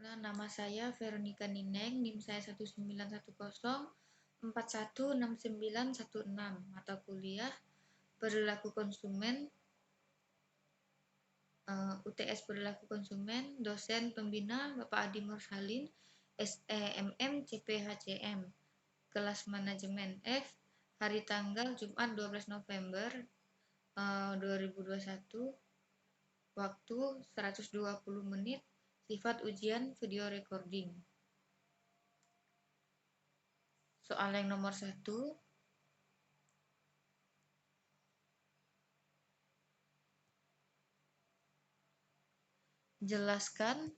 Perkenalkan, nama saya Veronica Nineng, NIM saya 19104166916, mata kuliah Perilaku Konsumen, UTS Perilaku Konsumen, dosen pembina Bapak Adi Mursalin, SEMM CPHCM, kelas manajemen F, hari tanggal Jumat 12 November 2021, waktu 120 menit, sifat ujian video recording. Soal yang nomor 1, jelaskan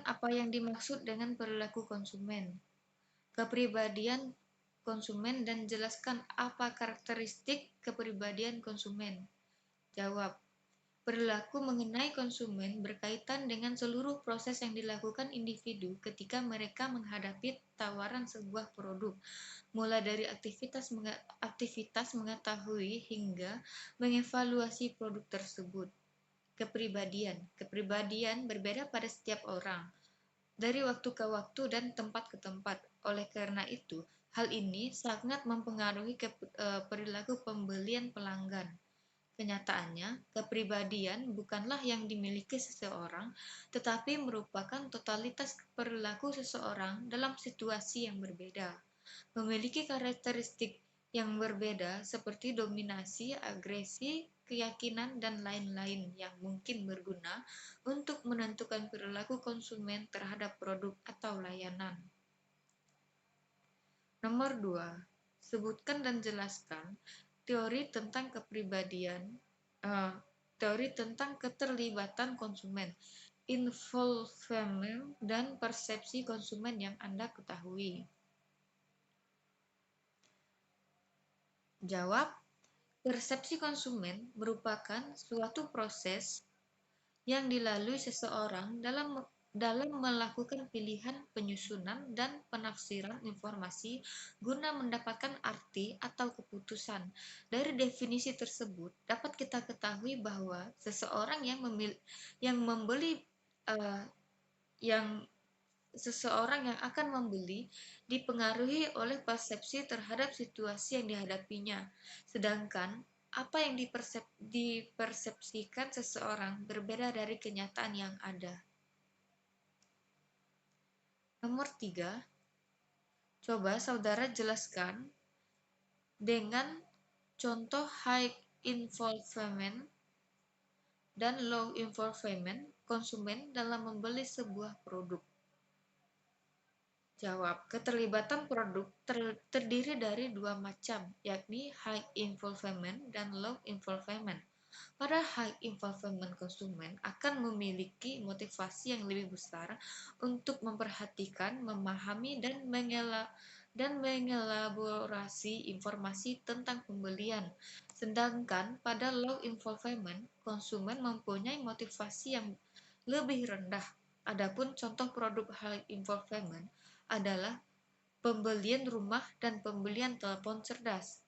apa yang dimaksud dengan perilaku konsumen, kepribadian konsumen, dan jelaskan apa karakteristik kepribadian konsumen. Jawab. Perilaku mengenai konsumen berkaitan dengan seluruh proses yang dilakukan individu ketika mereka menghadapi tawaran sebuah produk, mulai dari aktivitas mengetahui hingga mengevaluasi produk tersebut. Kepribadian berbeda pada setiap orang, dari waktu ke waktu dan tempat ke tempat. Oleh karena itu, hal ini sangat mempengaruhi perilaku pembelian pelanggan. Kenyataannya, kepribadian bukanlah yang dimiliki seseorang, tetapi merupakan totalitas perilaku seseorang dalam situasi yang berbeda. Memiliki karakteristik yang berbeda seperti dominasi, agresi, keyakinan, dan lain-lain yang mungkin berguna untuk menentukan perilaku konsumen terhadap produk atau layanan. Nomor 2. Sebutkan dan jelaskan teori tentang teori tentang keterlibatan konsumen, involvement, dan persepsi konsumen yang Anda ketahui. Jawab. Persepsi konsumen merupakan suatu proses yang dilalui seseorang dalam melakukan pilihan, penyusunan, dan penafsiran informasi guna mendapatkan arti atau keputusan. Dari definisi tersebut, dapat kita ketahui bahwa seseorang yang akan membeli dipengaruhi oleh persepsi terhadap situasi yang dihadapinya, sedangkan apa yang dipersepsikan seseorang berbeda dari kenyataan yang ada. Nomor 3. Coba saudara jelaskan dengan contoh high involvement dan low involvement konsumen dalam membeli sebuah produk. Jawab. Keterlibatan produk terdiri dari dua macam, yakni high involvement dan low involvement. Pada high involvement, konsumen akan memiliki motivasi yang lebih besar untuk memperhatikan, memahami, dan mengelaborasi informasi tentang pembelian. Sedangkan pada low involvement, konsumen mempunyai motivasi yang lebih rendah. Adapun contoh produk high involvement adalah pembelian rumah dan pembelian telepon cerdas.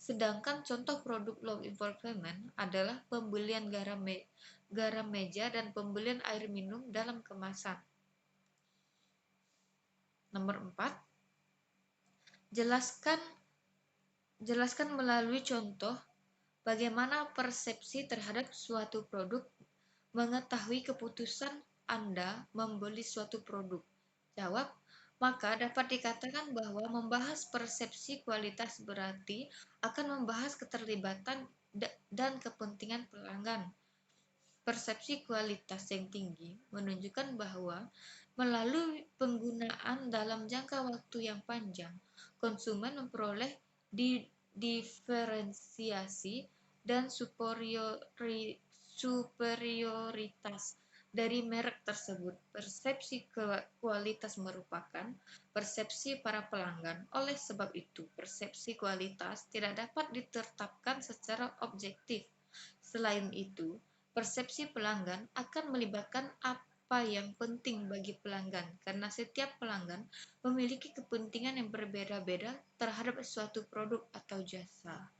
Sedangkan contoh produk low involvement adalah pembelian garam meja dan pembelian air minum dalam kemasan. Nomor 4. Jelaskan melalui contoh bagaimana persepsi terhadap suatu produk mengetahui keputusan Anda membeli suatu produk. Jawab. Maka dapat dikatakan bahwa membahas persepsi kualitas berarti akan membahas keterlibatan dan kepentingan pelanggan. Persepsi kualitas yang tinggi menunjukkan bahwa melalui penggunaan dalam jangka waktu yang panjang, konsumen memperoleh diferensiasi dan superioritas dari merek tersebut. Persepsi kualitas merupakan persepsi para pelanggan. Oleh sebab itu, persepsi kualitas tidak dapat ditetapkan secara objektif. Selain itu, persepsi pelanggan akan melibatkan apa yang penting bagi pelanggan, karena setiap pelanggan memiliki kepentingan yang berbeda-beda terhadap suatu produk atau jasa.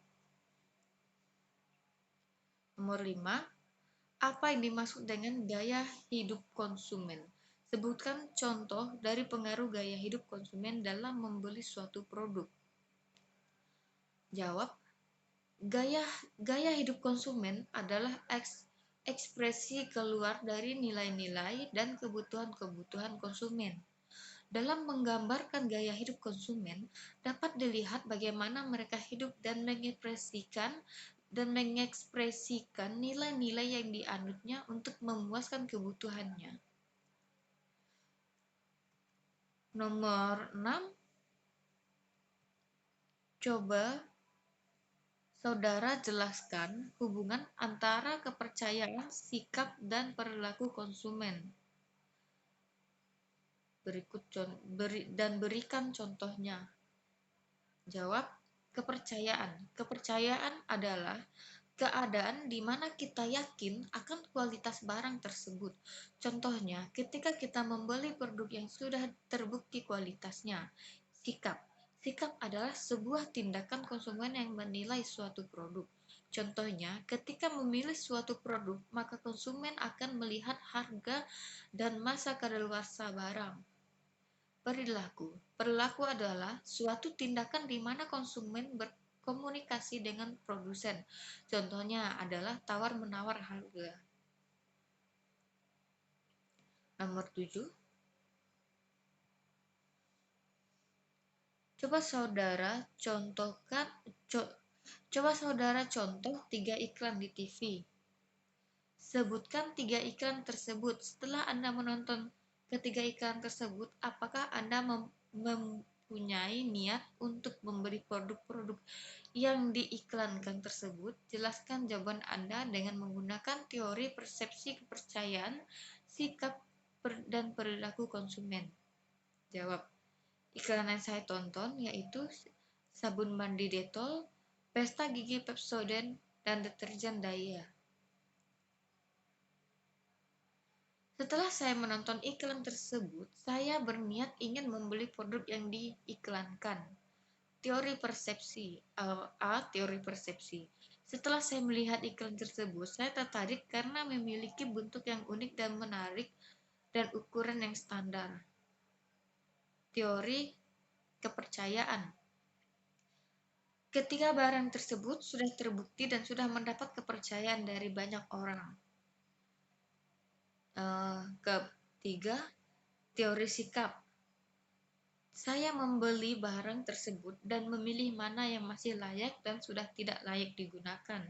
Nomor 5. Apa yang dimaksud dengan gaya hidup konsumen? Sebutkan contoh dari pengaruh gaya hidup konsumen dalam membeli suatu produk. Jawab, gaya gaya hidup konsumen adalah ekspresi keluar dari nilai-nilai dan kebutuhan-kebutuhan konsumen. Dalam menggambarkan gaya hidup konsumen, dapat dilihat bagaimana mereka hidup dan mengekspresikan nilai-nilai yang dianutnya untuk memuaskan kebutuhannya. Nomor 6, coba saudara jelaskan hubungan antara kepercayaan, sikap, dan perilaku konsumen. Berikan contohnya. Jawab, kepercayaan. Kepercayaan adalah keadaan di mana kita yakin akan kualitas barang tersebut. Contohnya, ketika kita membeli produk yang sudah terbukti kualitasnya. Sikap. Sikap adalah sebuah tindakan konsumen yang menilai suatu produk. Contohnya, ketika memilih suatu produk, maka konsumen akan melihat harga dan masa kadaluarsa barang. Perilaku. Perilaku adalah suatu tindakan di mana konsumen berkomunikasi dengan produsen. Contohnya adalah tawar-menawar harga. Nomor 7. Coba saudara contoh 3 iklan di TV. Sebutkan 3 iklan tersebut. Setelah Anda menonton ketiga iklan tersebut, apakah Anda mempunyai niat untuk membeli produk-produk yang diiklankan tersebut? Jelaskan jawaban Anda dengan menggunakan teori persepsi kepercayaan, sikap, dan perilaku konsumen. Jawab, iklan yang saya tonton yaitu sabun mandi Dettol, pasta gigi Pepsodent, dan deterjen Daya. Setelah saya menonton iklan tersebut, saya berniat ingin membeli produk yang diiklankan. Teori persepsi. Teori persepsi. Setelah saya melihat iklan tersebut, saya tertarik karena memiliki bentuk yang unik dan menarik dan ukuran yang standar. Teori kepercayaan. Ketika barang tersebut sudah terbukti dan sudah mendapat kepercayaan dari banyak orang. Ketiga, teori sikap. Saya membeli barang tersebut dan memilih mana yang masih layak dan sudah tidak layak digunakan.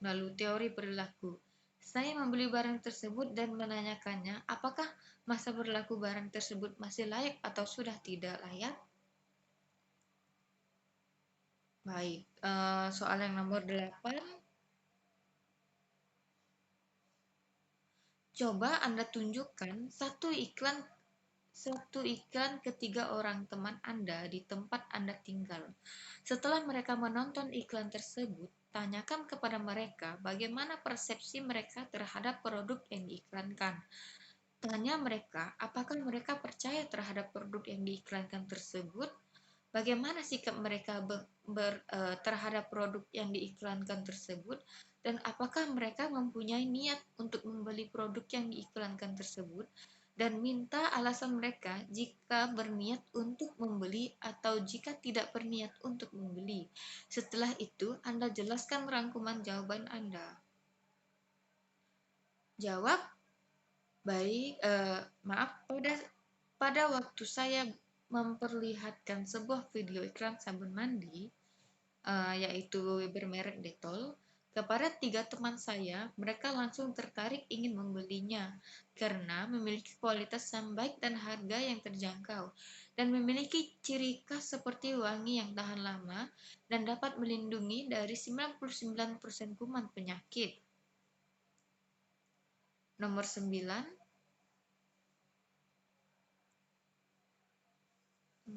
Lalu teori perilaku. Saya membeli barang tersebut dan menanyakannya apakah masa berlaku barang tersebut masih layak atau sudah tidak layak. Baik, soal yang nomor 8. Coba Anda tunjukkan satu iklan ketiga orang teman Anda di tempat Anda tinggal. Setelah mereka menonton iklan tersebut, tanyakan kepada mereka bagaimana persepsi mereka terhadap produk yang diiklankan. Tanya mereka apakah mereka percaya terhadap produk yang diiklankan tersebut, bagaimana sikap mereka terhadap produk yang diiklankan tersebut, dan apakah mereka mempunyai niat untuk membeli produk yang diiklankan tersebut, dan minta alasan mereka jika berniat untuk membeli atau jika tidak berniat untuk membeli. Setelah itu, Anda jelaskan rangkuman jawaban Anda. Jawab, baik, pada waktu saya memperlihatkan sebuah video iklan sabun mandi, yaitu bermerek Dettol, kepada 3 teman saya, mereka langsung tertarik ingin membelinya karena memiliki kualitas yang baik dan harga yang terjangkau, dan memiliki ciri khas seperti wangi yang tahan lama dan dapat melindungi dari 99% kuman penyakit. Nomor 9.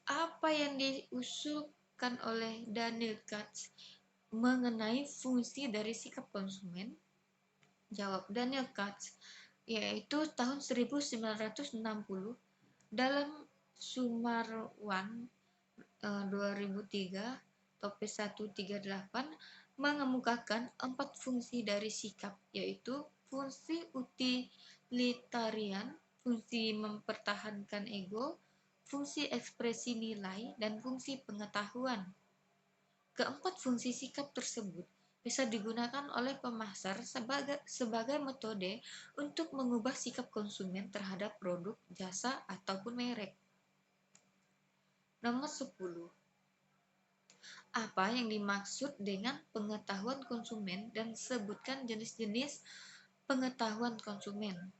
Apa yang diusulkan oleh Daniel Katz mengenai fungsi dari sikap konsumen? Jawab Daniel Katz, yaitu tahun 1960 dalam Sumarwan 2003 Topes 138 mengemukakan 4 fungsi dari sikap, yaitu fungsi utilitarian, fungsi mempertahankan ego, fungsi ekspresi nilai, dan fungsi pengetahuan. Keempat fungsi sikap tersebut bisa digunakan oleh pemasar sebagai metode untuk mengubah sikap konsumen terhadap produk, jasa, ataupun merek. Nomor 10. Apa yang dimaksud dengan pengetahuan konsumen dan sebutkan jenis-jenis pengetahuan konsumen?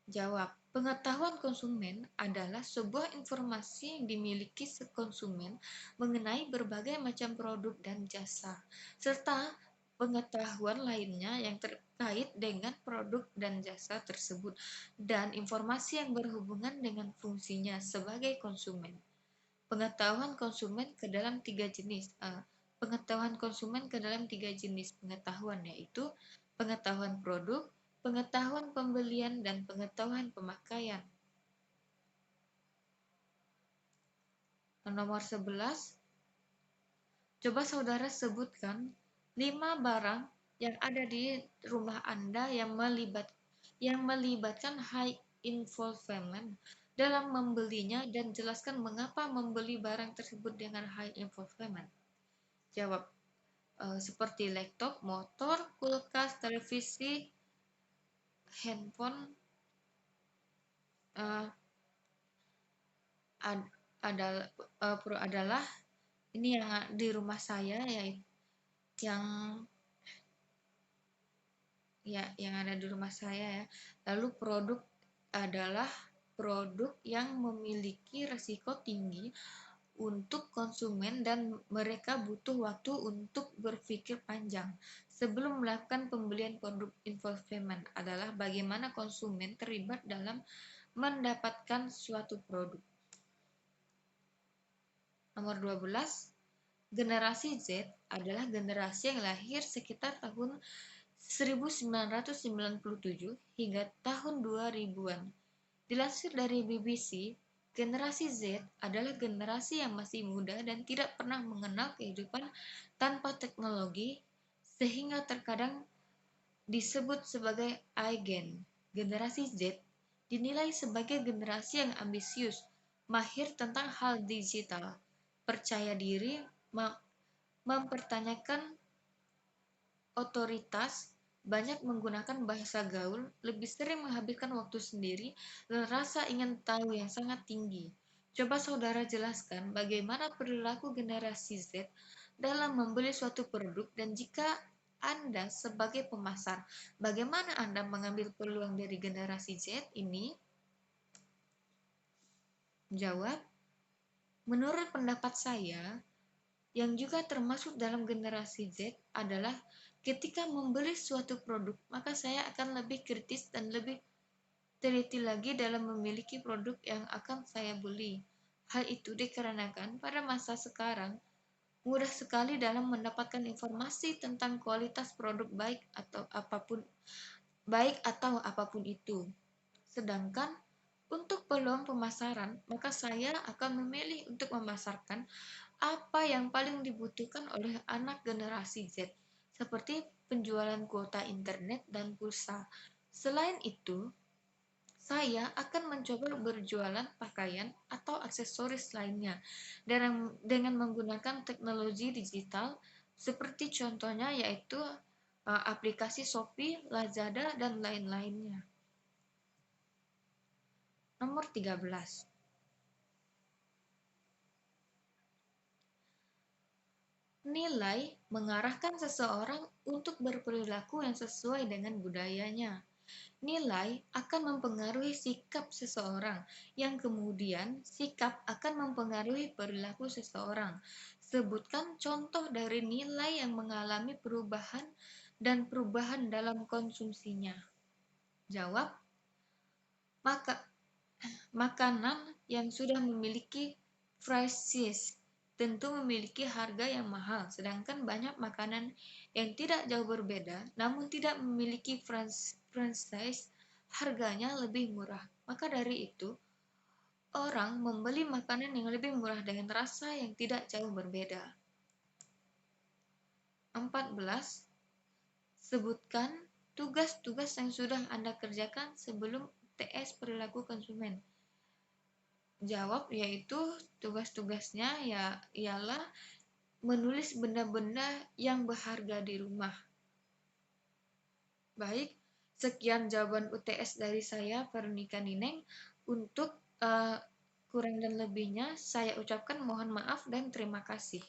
Jawab, pengetahuan konsumen adalah sebuah informasi yang dimiliki konsumen mengenai berbagai macam produk dan jasa, serta pengetahuan lainnya yang terkait dengan produk dan jasa tersebut, dan informasi yang berhubungan dengan fungsinya sebagai konsumen. Pengetahuan konsumen ke dalam tiga jenis pengetahuan konsumen ke dalam tiga jenis pengetahuan, yaitu pengetahuan produk, pengetahuan pembelian, dan pengetahuan pemakaian. Nomor 11, coba saudara sebutkan 5 barang yang ada di rumah Anda yang melibatkan high involvement dalam membelinya, dan jelaskan mengapa membeli barang tersebut dengan high involvement. Jawab, seperti laptop, motor, kulkas, televisi, handphone, adalah ini yang di rumah saya, yaitu yang ada di rumah saya ya. Lalu produk adalah produk yang memiliki risiko tinggi untuk konsumen dan mereka butuh waktu untuk berpikir panjang sebelum melakukan pembelian. Produk involvement adalah bagaimana konsumen terlibat dalam mendapatkan suatu produk. Nomor 12, generasi Z adalah generasi yang lahir sekitar tahun 1997 hingga tahun 2000-an. Dilansir dari BBC, generasi Z adalah generasi yang masih muda dan tidak pernah mengenal kehidupan tanpa teknologi, sehingga terkadang disebut sebagai iGen. Generasi Z dinilai sebagai generasi yang ambisius, mahir tentang hal digital, percaya diri, mempertanyakan otoritas, banyak menggunakan bahasa gaul, lebih sering menghabiskan waktu sendiri, dan rasa ingin tahu yang sangat tinggi. Coba saudara jelaskan bagaimana perilaku generasi Z dalam membeli suatu produk, dan jika Anda sebagai pemasar, bagaimana Anda mengambil peluang dari generasi Z ini? Jawab, menurut pendapat saya, yang juga termasuk dalam generasi Z adalah ketika membeli suatu produk, maka saya akan lebih kritis dan lebih teliti lagi dalam memiliki produk yang akan saya beli. Hal itu dikarenakan pada masa sekarang mudah sekali dalam mendapatkan informasi tentang kualitas produk baik atau apapun itu. Sedangkan untuk peluang pemasaran, maka saya akan memilih untuk memasarkan apa yang paling dibutuhkan oleh anak generasi Z, seperti penjualan kuota internet dan pulsa. Selain itu, saya akan mencoba berjualan pakaian atau aksesoris lainnya dengan menggunakan teknologi digital, seperti contohnya yaitu aplikasi Shopee, Lazada, dan lain-lainnya. Nomor 13. Nilai mengarahkan seseorang untuk berperilaku yang sesuai dengan budayanya. Nilai akan mempengaruhi sikap seseorang, yang kemudian sikap akan mempengaruhi perilaku seseorang. Sebutkan contoh dari nilai yang mengalami perubahan dan perubahan dalam konsumsinya. Jawab, makanan yang sudah memiliki franchise tentu memiliki harga yang mahal, sedangkan banyak makanan yang tidak jauh berbeda namun tidak memiliki franchise harganya lebih murah. Maka dari itu, orang membeli makanan yang lebih murah dengan rasa yang tidak jauh berbeda. 14. Sebutkan tugas-tugas yang sudah Anda kerjakan sebelum UTS perilaku konsumen. Jawab, yaitu tugas-tugasnya ialah menulis benda-benda yang berharga di rumah. Baik, sekian jawaban UTS dari saya, Veronica Nineng. Untuk kurang dan lebihnya, saya ucapkan mohon maaf dan terima kasih.